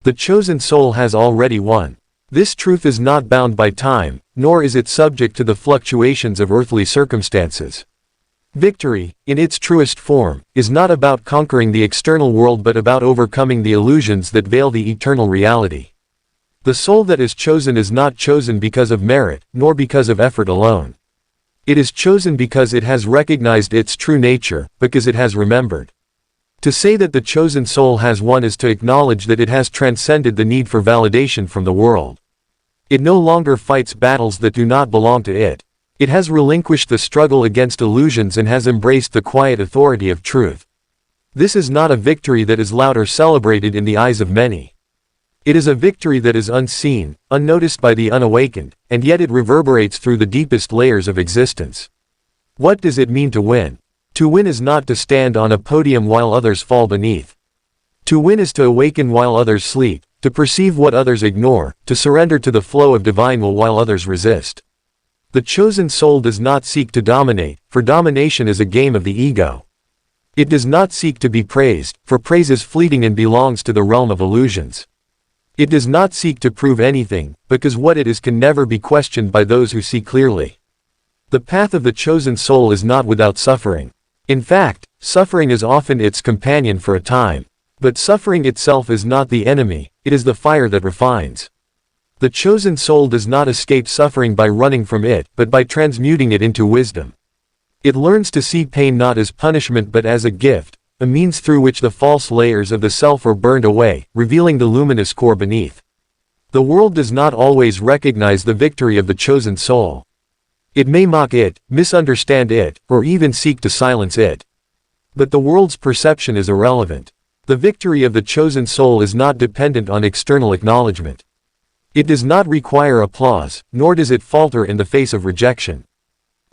The chosen soul has already won. This truth is not bound by time, nor is it subject to the fluctuations of earthly circumstances. Victory, in its truest form, is not about conquering the external world but about overcoming the illusions that veil the eternal reality. The soul that is chosen is not chosen because of merit, nor because of effort alone. It is chosen because it has recognized its true nature, because it has remembered. To say that the chosen soul has won is to acknowledge that it has transcended the need for validation from the world. It no longer fights battles that do not belong to it. It has relinquished the struggle against illusions and has embraced the quiet authority of truth. This is not a victory that is loud or celebrated in the eyes of many. It is a victory that is unseen, unnoticed by the unawakened, and yet it reverberates through the deepest layers of existence. What does it mean to win? To win is not to stand on a podium while others fall beneath. To win is to awaken while others sleep, to perceive what others ignore, to surrender to the flow of divine will while others resist. The chosen soul does not seek to dominate, for domination is a game of the ego. It does not seek to be praised, for praise is fleeting and belongs to the realm of illusions. It does not seek to prove anything, because what it is can never be questioned by those who see clearly. The path of the chosen soul is not without suffering. In fact, suffering is often its companion for a time. But suffering itself is not the enemy, it is the fire that refines. The chosen soul does not escape suffering by running from it, but by transmuting it into wisdom. It learns to see pain not as punishment but as a gift, a means through which the false layers of the self are burned away, revealing the luminous core beneath. The world does not always recognize the victory of the chosen soul. It may mock it, misunderstand it, or even seek to silence it. But the world's perception is irrelevant. The victory of the chosen soul is not dependent on external acknowledgement. It does not require applause, nor does it falter in the face of rejection.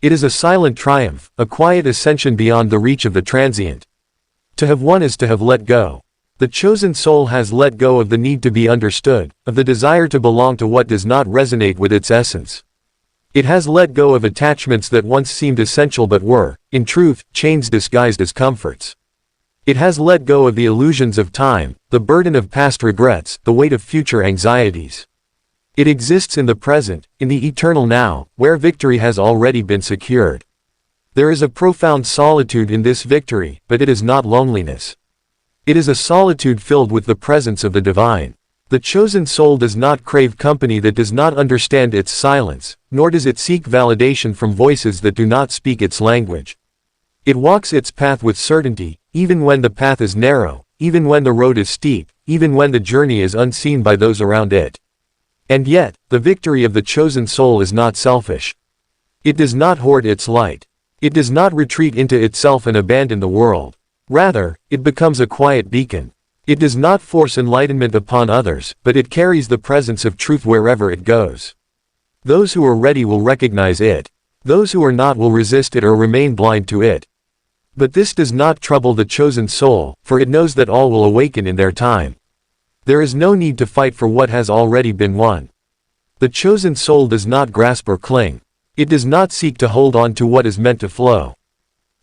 It is a silent triumph, a quiet ascension beyond the reach of the transient. To have won is to have let go. The chosen soul has let go of the need to be understood, of the desire to belong to what does not resonate with its essence. It has let go of attachments that once seemed essential but were, in truth, chains disguised as comforts. It has let go of the illusions of time, the burden of past regrets, the weight of future anxieties. It exists in the present, in the eternal now, where victory has already been secured. There is a profound solitude in this victory, but it is not loneliness. It is a solitude filled with the presence of the divine. The chosen soul does not crave company that does not understand its silence, nor does it seek validation from voices that do not speak its language. It walks its path with certainty, even when the path is narrow, even when the road is steep, even when the journey is unseen by those around it. And yet, the victory of the chosen soul is not selfish. It does not hoard its light. It does not retreat into itself and abandon the world. Rather, it becomes a quiet beacon. It does not force enlightenment upon others, but it carries the presence of truth wherever it goes. Those who are ready will recognize it. Those who are not will resist it or remain blind to it. But this does not trouble the chosen soul, for it knows that all will awaken in their time. There is no need to fight for what has already been won. The chosen soul does not grasp or cling. It does not seek to hold on to what is meant to flow.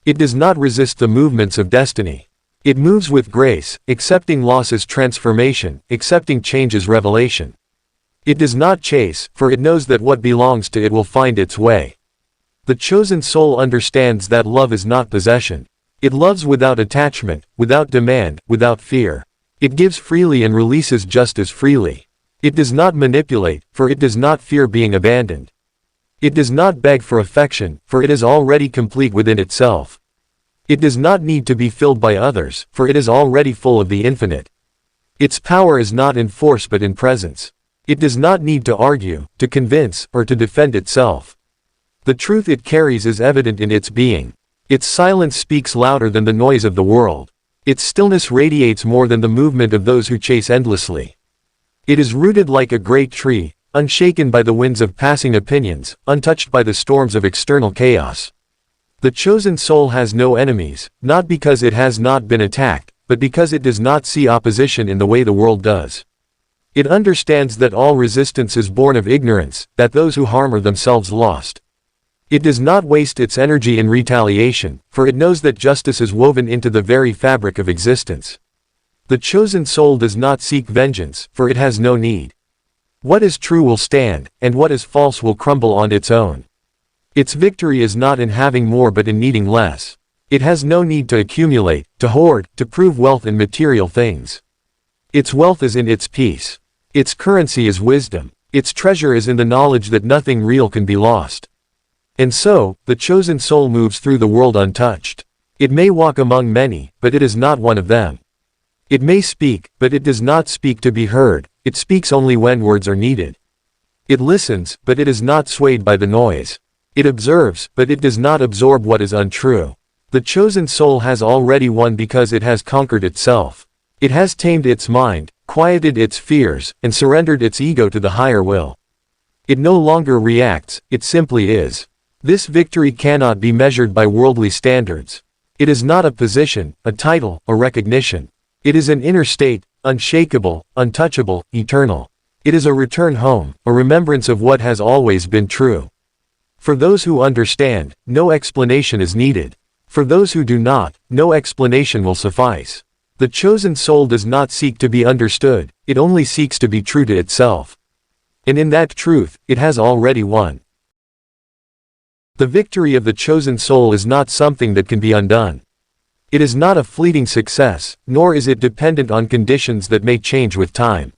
It does not resist the movements of destiny. It moves with grace, accepting loss as transformation, accepting change as revelation. It does not chase, for it knows that what belongs to it will find its way. The chosen soul understands that love is not possession. It loves without attachment, without demand, without fear. It gives freely and releases just as freely. It does not manipulate, for it does not fear being abandoned. It does not beg for affection, for it is already complete within itself. It does not need to be filled by others, for it is already full of the infinite. Its power is not in force but in presence. It does not need to argue, to convince, or to defend itself. The truth it carries is evident in its being. Its silence speaks louder than the noise of the world. Its stillness radiates more than the movement of those who chase endlessly. It is rooted like a great tree, unshaken by the winds of passing opinions, untouched by the storms of external chaos. The chosen soul has no enemies, not because it has not been attacked, but because it does not see opposition in the way the world does. It understands that all resistance is born of ignorance, that those who harm are themselves lost. It does not waste its energy in retaliation, for it knows that justice is woven into the very fabric of existence. The chosen soul does not seek vengeance, for it has no need. What is true will stand, and what is false will crumble on its own. Its victory is not in having more but in needing less. It has no need to accumulate, to hoard, to prove wealth in material things. Its wealth is in its peace. Its currency is wisdom. Its treasure is in the knowledge that nothing real can be lost. And so, the chosen soul moves through the world untouched. It may walk among many, but it is not one of them. It may speak, but it does not speak to be heard. It speaks only when words are needed. It listens, but it is not swayed by the noise. It observes, but it does not absorb what is untrue. The chosen soul has already won because it has conquered itself. It has tamed its mind, quieted its fears, and surrendered its ego to the higher will. It no longer reacts, it simply is. This victory cannot be measured by worldly standards. It is not a position, a title, a recognition. It is an inner state, unshakable, untouchable, eternal. It is a return home, a remembrance of what has always been true. For those who understand, no explanation is needed. For those who do not, no explanation will suffice. The chosen soul does not seek to be understood, it only seeks to be true to itself. And in that truth, it has already won. The victory of the chosen soul is not something that can be undone. It is not a fleeting success, nor is it dependent on conditions that may change with time.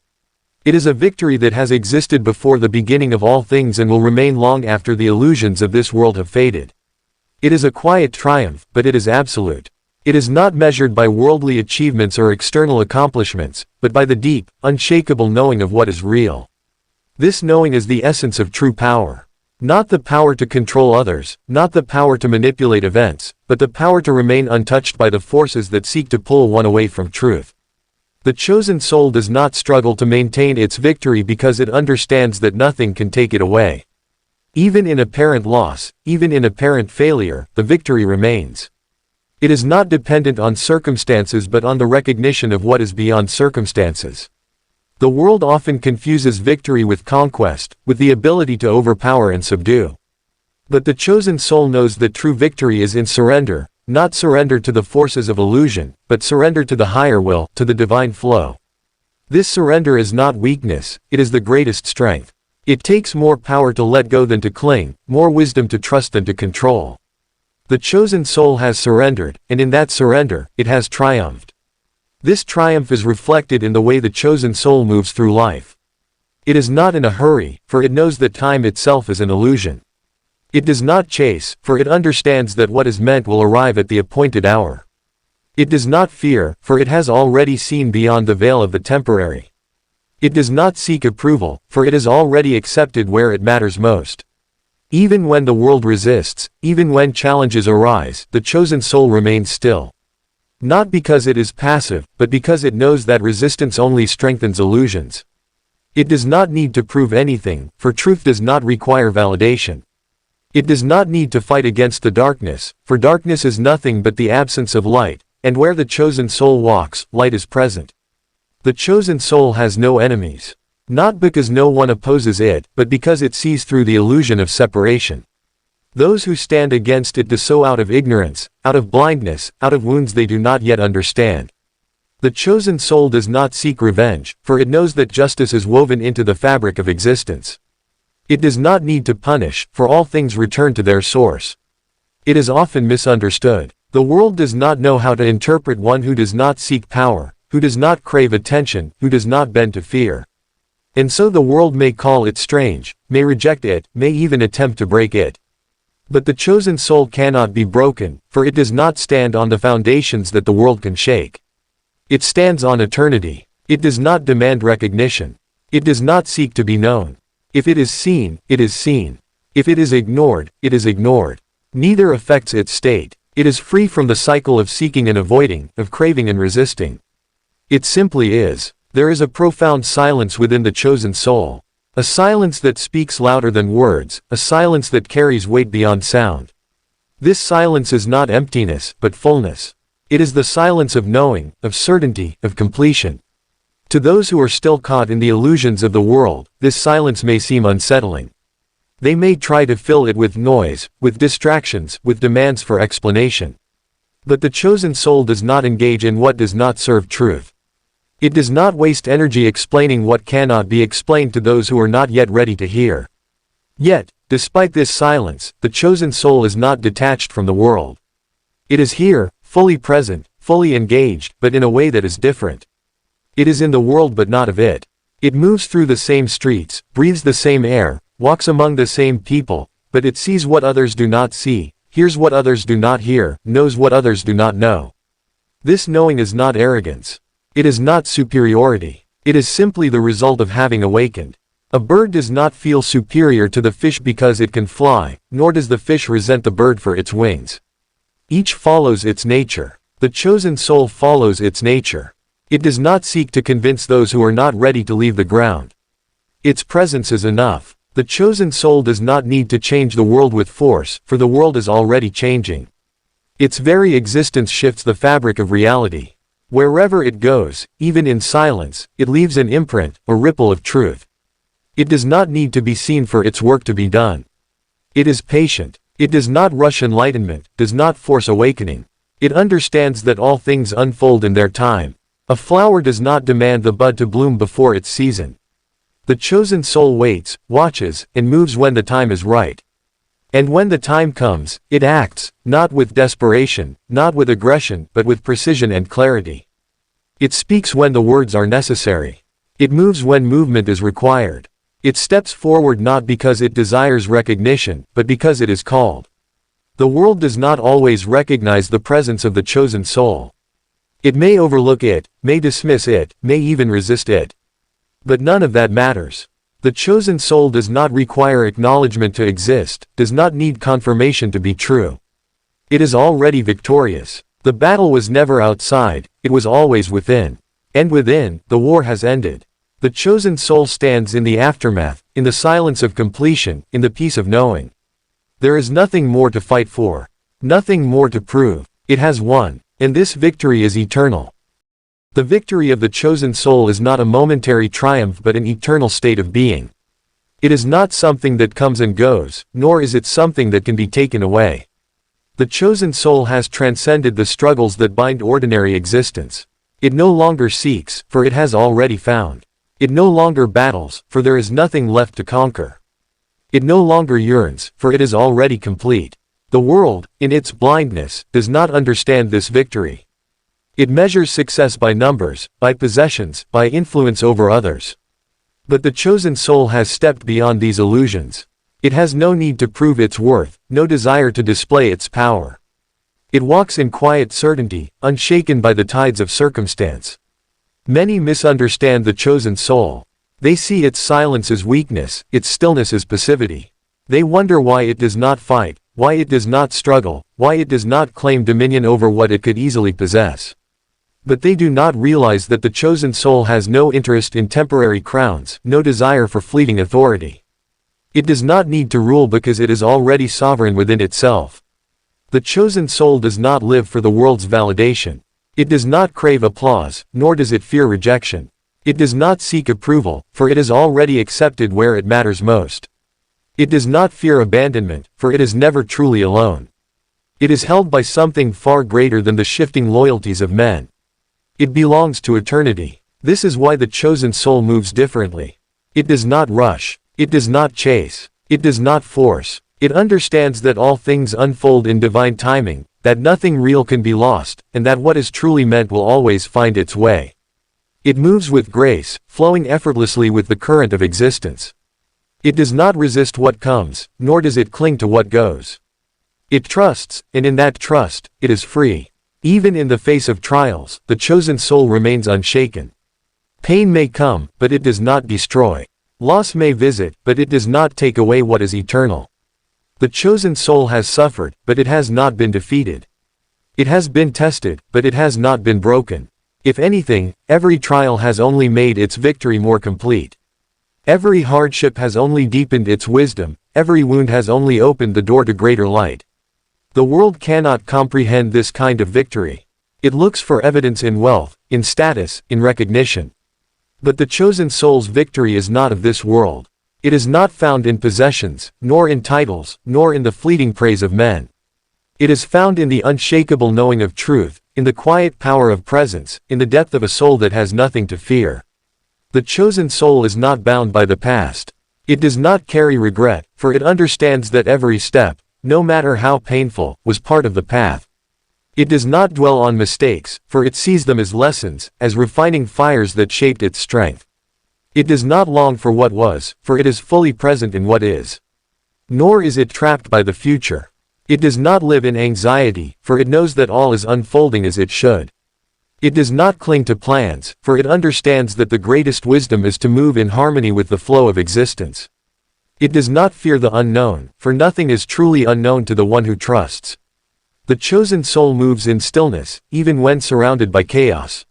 It is a victory that has existed before the beginning of all things and will remain long after the illusions of this world have faded. It is a quiet triumph, but it is absolute. It is not measured by worldly achievements or external accomplishments, but by the deep, unshakable knowing of what is real. This knowing is the essence of true power. Not the power to control others, not the power to manipulate events, but the power to remain untouched by the forces that seek to pull one away from truth. The chosen soul does not struggle to maintain its victory because it understands that nothing can take it away. Even in apparent loss, even in apparent failure, the victory remains. It is not dependent on circumstances but on the recognition of what is beyond circumstances. The world often confuses victory with conquest, with the ability to overpower and subdue. But the chosen soul knows that true victory is in surrender, not surrender to the forces of illusion, but surrender to the higher will, to the divine flow. This surrender is not weakness, it is the greatest strength. It takes more power to let go than to cling, more wisdom to trust than to control. The chosen soul has surrendered, and in that surrender, it has triumphed. This triumph is reflected in the way the chosen soul moves through life. It is not in a hurry, for it knows that time itself is an illusion. It does not chase, for it understands that what is meant will arrive at the appointed hour. It does not fear, for it has already seen beyond the veil of the temporary. It does not seek approval, for it has already accepted where it matters most. Even when the world resists, even when challenges arise, the chosen soul remains still. Not because it is passive, but because it knows that resistance only strengthens illusions. It does not need to prove anything, for truth does not require validation. It does not need to fight against the darkness, for darkness is nothing but the absence of light, and where the chosen soul walks, light is present. The chosen soul has no enemies. Not because no one opposes it, but because it sees through the illusion of separation. Those who stand against it do so out of ignorance, out of blindness, out of wounds they do not yet understand. The chosen soul does not seek revenge, for it knows that justice is woven into the fabric of existence. It does not need to punish, for all things return to their source. It is often misunderstood. The world does not know how to interpret one who does not seek power, who does not crave attention, who does not bend to fear. And so the world may call it strange, may reject it, may even attempt to break it. But the chosen soul cannot be broken, for it does not stand on the foundations that the world can shake. It stands on eternity. It does not demand recognition. It does not seek to be known. If it is seen, it is seen. If it is ignored, it is ignored. Neither affects its state. It is free from the cycle of seeking and avoiding, of craving and resisting. It simply is. There is a profound silence within the chosen soul. A silence that speaks louder than words, a silence that carries weight beyond sound. This silence is not emptiness, but fullness. It is the silence of knowing, of certainty, of completion. To those who are still caught in the illusions of the world, this silence may seem unsettling. They may try to fill it with noise, with distractions, with demands for explanation. But the chosen soul does not engage in what does not serve truth. It does not waste energy explaining what cannot be explained to those who are not yet ready to hear. Yet, despite this silence, the chosen soul is not detached from the world. It is here, fully present, fully engaged, but in a way that is different. It is in the world but not of it. It moves through the same streets, breathes the same air, walks among the same people, but it sees what others do not see, hears what others do not hear, knows what others do not know. This knowing is not arrogance. It is not superiority. It is simply the result of having awakened. A bird does not feel superior to the fish because it can fly, nor does the fish resent the bird for its wings. Each follows its nature. The chosen soul follows its nature. It does not seek to convince those who are not ready to leave the ground. Its presence is enough. The chosen soul does not need to change the world with force, for the world is already changing. Its very existence shifts the fabric of reality. Wherever it goes, even in silence, it leaves an imprint, a ripple of truth. It does not need to be seen for its work to be done. It is patient. It does not rush enlightenment, does not force awakening. It understands that all things unfold in their time. A flower does not demand the bud to bloom before its season. The chosen soul waits, watches, and moves when the time is right. And when the time comes, it acts, not with desperation, not with aggression, but with precision and clarity. It speaks when the words are necessary. It moves when movement is required. It steps forward not because it desires recognition, but because it is called. The world does not always recognize the presence of the chosen soul. It may overlook it, may dismiss it, may even resist it. But none of that matters. The chosen soul does not require acknowledgement to exist, does not need confirmation to be true. It is already victorious. The battle was never outside, it was always within. And within, the war has ended. The chosen soul stands in the aftermath, in the silence of completion, in the peace of knowing. There is nothing more to fight for. Nothing more to prove. It has won. And this victory is eternal. The victory of the chosen soul is not a momentary triumph but an eternal state of being. It is not something that comes and goes, nor is it something that can be taken away. The chosen soul has transcended the struggles that bind ordinary existence. It no longer seeks, for it has already found. It no longer battles, for there is nothing left to conquer. It no longer yearns, for it is already complete. The world, in its blindness, does not understand this victory. It measures success by numbers, by possessions, by influence over others. But the chosen soul has stepped beyond these illusions. It has no need to prove its worth, no desire to display its power. It walks in quiet certainty, unshaken by the tides of circumstance. Many misunderstand the chosen soul. They see its silence as weakness, its stillness as passivity. They wonder why it does not fight, why it does not struggle, why it does not claim dominion over what it could easily possess. But they do not realize that the chosen soul has no interest in temporary crowns, no desire for fleeting authority. It does not need to rule because it is already sovereign within itself. The chosen soul does not live for the world's validation. It does not crave applause, nor does it fear rejection. It does not seek approval, for it is already accepted where it matters most. It does not fear abandonment, for it is never truly alone. It is held by something far greater than the shifting loyalties of men. It belongs to eternity. This is why the chosen soul moves differently. It does not rush. It does not chase. It does not force. It understands that all things unfold in divine timing, that nothing real can be lost, and that what is truly meant will always find its way. It moves with grace, flowing effortlessly with the current of existence. It does not resist what comes, nor does it cling to what goes. It trusts, and in that trust, it is free. Even in the face of trials, the chosen soul remains unshaken. Pain may come, but it does not destroy. Loss may visit, but it does not take away what is eternal. The chosen soul has suffered, but it has not been defeated. It has been tested, but it has not been broken. If anything, every trial has only made its victory more complete. Every hardship has only deepened its wisdom, every wound has only opened the door to greater light. The world cannot comprehend this kind of victory. It looks for evidence in wealth, in status, in recognition. But the chosen soul's victory is not of this world. It is not found in possessions, nor in titles, nor in the fleeting praise of men. It is found in the unshakable knowing of truth, in the quiet power of presence, in the depth of a soul that has nothing to fear. The chosen soul is not bound by the past. It does not carry regret, for it understands that every step, no matter how painful, was part of the path. It does not dwell on mistakes, for it sees them as lessons, as refining fires that shaped its strength. It does not long for what was, for it is fully present in what is. Nor is it trapped by the future. It does not live in anxiety, for it knows that all is unfolding as it should. It does not cling to plans, for it understands that the greatest wisdom is to move in harmony with the flow of existence. It does not fear the unknown, for nothing is truly unknown to the one who trusts. The chosen soul moves in stillness, even when surrounded by chaos.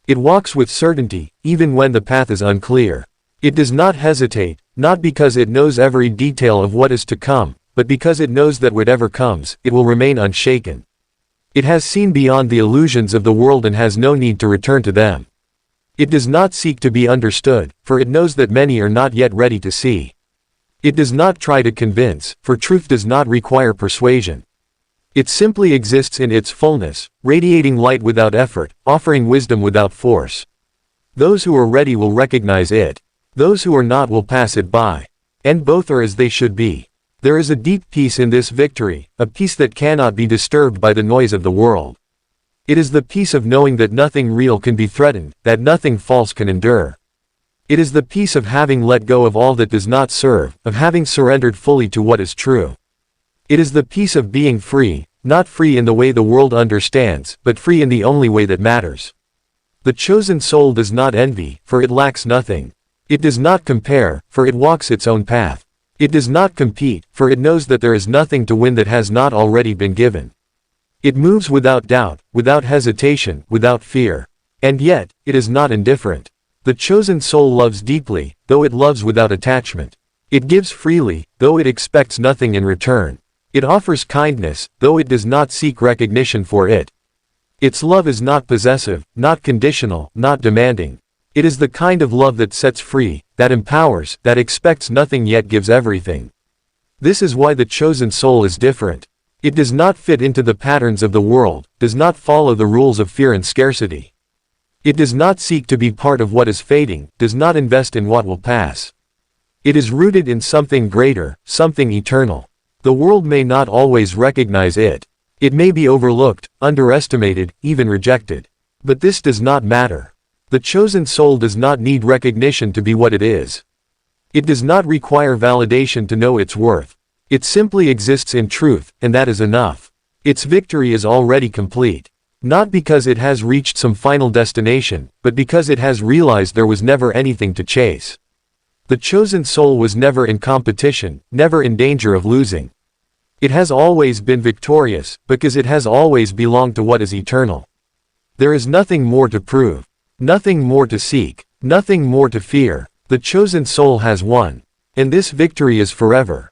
It walks with certainty, even when the path is unclear. It does not hesitate, not because it knows every detail of what is to come, but because it knows that whatever comes, it will remain unshaken. It has seen beyond the illusions of the world and has no need to return to them. It does not seek to be understood, for it knows that many are not yet ready to see. It does not try to convince, for truth does not require persuasion. It simply exists in its fullness, radiating light without effort, offering wisdom without force. Those who are ready will recognize it. Those who are not will pass it by. And both are as they should be. There is a deep peace in this victory, a peace that cannot be disturbed by the noise of the world. It is the peace of knowing that nothing real can be threatened, that nothing false can endure. It is the peace of having let go of all that does not serve, of having surrendered fully to what is true. It is the peace of being free, not free in the way the world understands, but free in the only way that matters. The chosen soul does not envy, for it lacks nothing. It does not compare, for it walks its own path. It does not compete, for it knows that there is nothing to win that has not already been given. It moves without doubt, without hesitation, without fear. And yet, it is not indifferent. The chosen soul loves deeply, though it loves without attachment. It gives freely, though it expects nothing in return. It offers kindness, though it does not seek recognition for it. Its love is not possessive, not conditional, not demanding. It is the kind of love that sets free, that empowers, that expects nothing yet gives everything. This is why the chosen soul is different. It does not fit into the patterns of the world, does not follow the rules of fear and scarcity. It does not seek to be part of what is fading, does not invest in what will pass. It is rooted in something greater, something eternal. The world may not always recognize it. It may be overlooked, underestimated, even rejected. But this does not matter. The chosen soul does not need recognition to be what it is. It does not require validation to know its worth. It simply exists in truth, and that is enough. Its victory is already complete. Not because it has reached some final destination, but because it has realized there was never anything to chase. The chosen soul was never in competition, never in danger of losing. It has always been victorious, because it has always belonged to what is eternal. There is nothing more to prove. Nothing more to seek, nothing more to fear. The chosen soul has won. And this victory is forever.